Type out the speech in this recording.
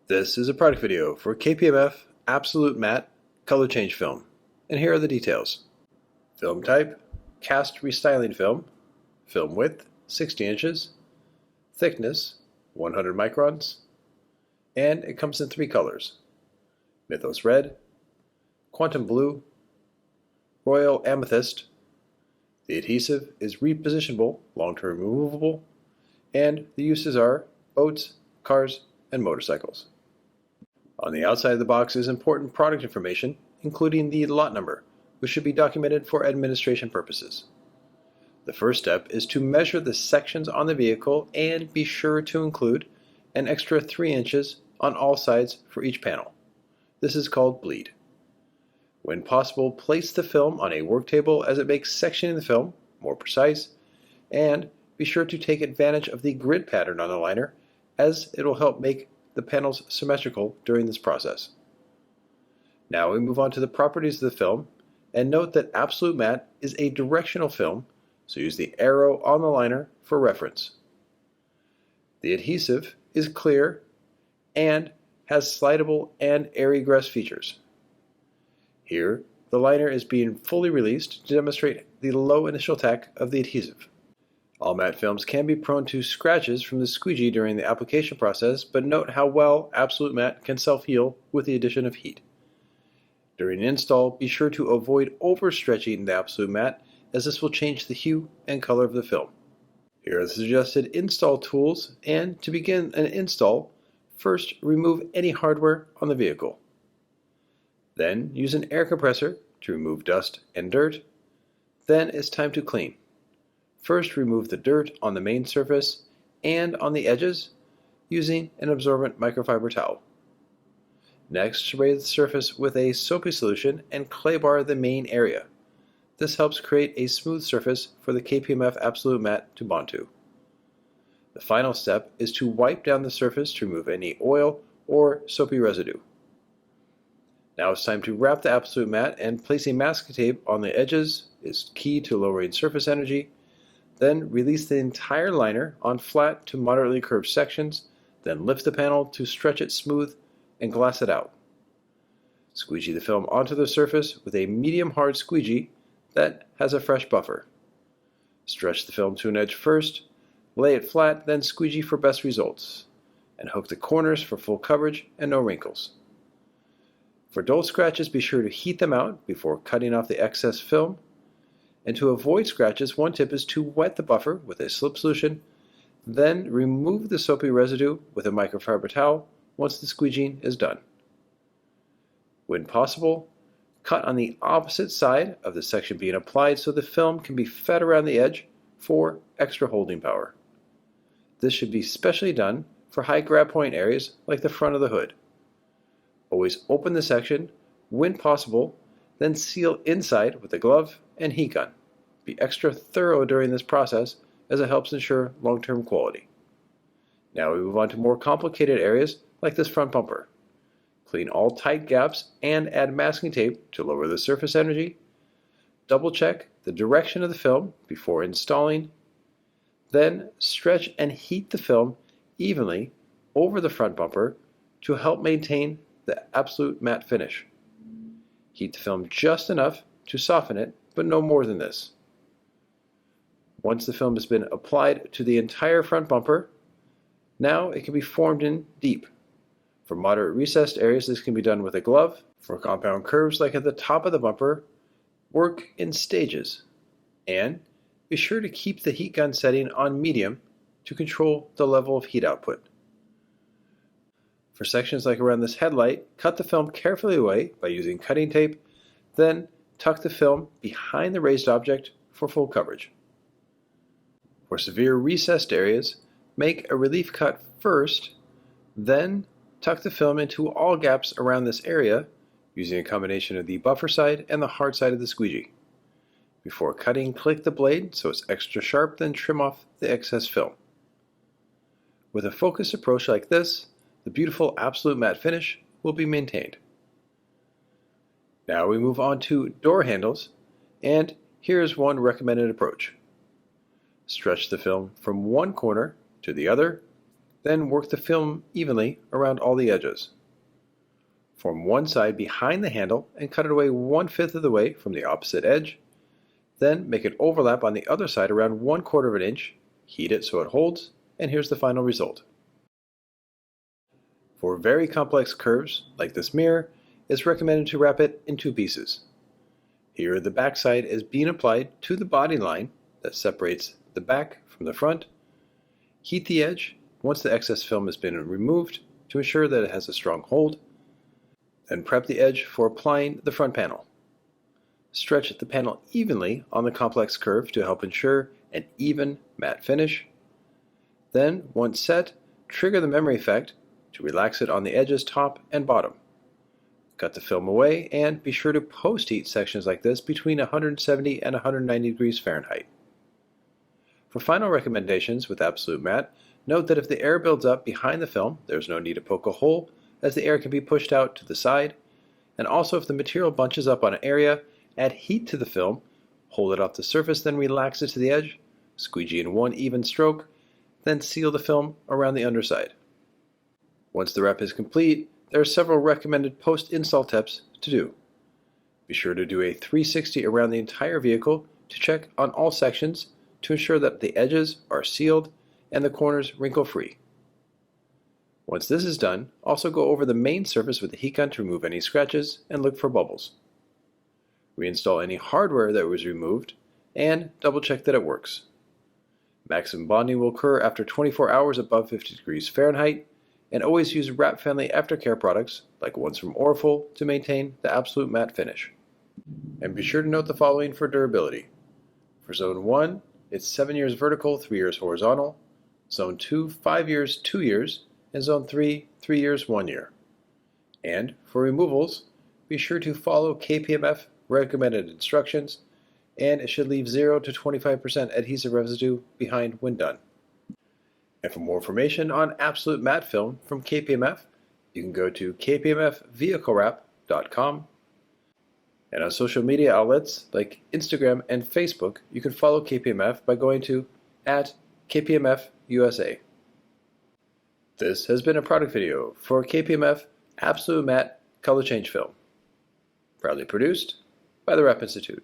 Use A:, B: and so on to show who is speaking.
A: This is a product video for KPMF Absolute Matte Color Change Film, and here are the details. Film type, cast restyling film. Film width, 60 inches. Thickness, 100 microns. And it comes in 3 colors: Mythos Red, Quantum Blue, Royal Amethyst. The adhesive is repositionable, long-term removable, and the uses are boats, cars, and motorcycles. On the outside of the box is important product information, including the lot number, which should be documented for administration purposes. The first step is to measure the sections on the vehicle and be sure to include an extra 3 inches on all sides for each panel. This is called bleed. When possible, place the film on a work table as it makes sectioning the film more precise, and be sure to take advantage of the grid pattern on the liner, as it will help make the panels symmetrical during this process. Now we move on to the properties of the film, and note that Absolute Matte is a directional film, so use the arrow on the liner for reference. The adhesive is clear and has slidable and air egress features. Here, the liner is being fully released to demonstrate the low initial attack of the adhesive. All matte films can be prone to scratches from the squeegee during the application process, but note how well Absolute Matte can self-heal with the addition of heat. During install, be sure to avoid overstretching the Absolute Matte, as this will change the hue and color of the film. Here are the suggested install tools, and to begin an install, first remove any hardware on the vehicle. Then use an air compressor to remove dust and dirt. Then it's time to clean. First, remove the dirt on the main surface and on the edges using an absorbent microfiber towel. Next, spray the surface with a soapy solution and clay bar the main area. This helps create a smooth surface for the KPMF Absolute Matte to bond to. The final step is to wipe down the surface to remove any oil or soapy residue. Now it's time to wrap the Absolute Matte, and placing masking tape on the edges is key to lowering surface energy. Then release the entire liner on flat to moderately curved sections, then lift the panel to stretch it smooth and glass it out. Squeegee the film onto the surface with a medium hard squeegee that has a fresh buffer. Stretch the film to an edge first, lay it flat, then squeegee for best results, and hook the corners for full coverage and no wrinkles. For dull scratches, be sure to heat them out before cutting off the excess film. And to avoid scratches, one tip is to wet the buffer with a slip solution, then remove the soapy residue with a microfiber towel once the squeegeeing is done. When possible, cut on the opposite side of the section being applied so the film can be fed around the edge for extra holding power. This should be specially done for high grab point areas like the front of the hood. Always open the section when possible, then seal inside with a glove and heat gun. Be extra thorough during this process, as it helps ensure long-term quality. Now we move on to more complicated areas like this front bumper. Clean all tight gaps and add masking tape to lower the surface energy. Double check the direction of the film before installing. Then stretch and heat the film evenly over the front bumper to help maintain the Absolute Matte finish. Heat the film just enough to soften it, but no more than this. Once the film has been applied to the entire front bumper, now it can be formed in deep. For moderate recessed areas, this can be done with a glove. For compound curves like at the top of the bumper, work in stages. And be sure to keep the heat gun setting on medium to control the level of heat output. For sections like around this headlight, cut the film carefully away by using cutting tape, then tuck the film behind the raised object for full coverage. For severe recessed areas, make a relief cut first, then tuck the film into all gaps around this area using a combination of the buffer side and the hard side of the squeegee. Before cutting, click the blade so it's extra sharp, then trim off the excess film. With a focused approach like this, the beautiful Absolute Matte finish will be maintained. Now we move on to door handles, and here's one recommended approach. Stretch the film from one corner to the other, Then work the film evenly around all the edges. Form one side behind the handle and cut it away 1/5 of the way from the opposite edge. Then make it overlap on the other side around 1/4 of an inch, heat it so it holds, and here's the final result. For very complex curves, like this mirror, it's recommended to wrap it in 2 pieces. Here the back side is being applied to the body line that separates the back from the front. Heat the edge once the excess film has been removed to ensure that it has a strong hold. Then prep the edge for applying the front panel. Stretch the panel evenly on the complex curve to help ensure an even matte finish. Then, once set, trigger the memory effect to relax it on the edges top and bottom. Cut the film away and be sure to post-heat sections like this between 170 and 190 degrees Fahrenheit. For final recommendations with Absolute Matte, note that if the air builds up behind the film, there's no need to poke a hole, as the air can be pushed out to the side. And also if the material bunches up on an area, add heat to the film, hold it off the surface, then relax it to the edge, squeegee in one even stroke, then seal the film around the underside. Once the wrap is complete, there are several recommended post-install tips to do. Be sure to do a 360 around the entire vehicle to check on all sections to ensure that the edges are sealed and the corners wrinkle-free. Once this is done, also go over the main surface with the heat gun to remove any scratches and look for bubbles. Reinstall any hardware that was removed and double check that it works. Maximum bonding will occur after 24 hours above 50 degrees Fahrenheit, and always use wrap-friendly aftercare products like ones from Orful to maintain the absolute matte finish. And be sure to note the following for durability. For Zone 1, it's 7 years vertical, 3 years horizontal. Zone 2, 5 years, 2 years. And Zone 3, 3 years, 1 year. And for removals, be sure to follow KPMF recommended instructions, and it should leave 0 to 25% adhesive residue behind when done. And for more information on Absolute Matte Film from KPMF, you can go to kpmfvehiclewrap.com. And on social media outlets like Instagram and Facebook, you can follow KPMF by going to @KPMFUSA. This has been a product video for KPMF Absolute Matte Color Change Film, proudly produced by the Wrap Institute.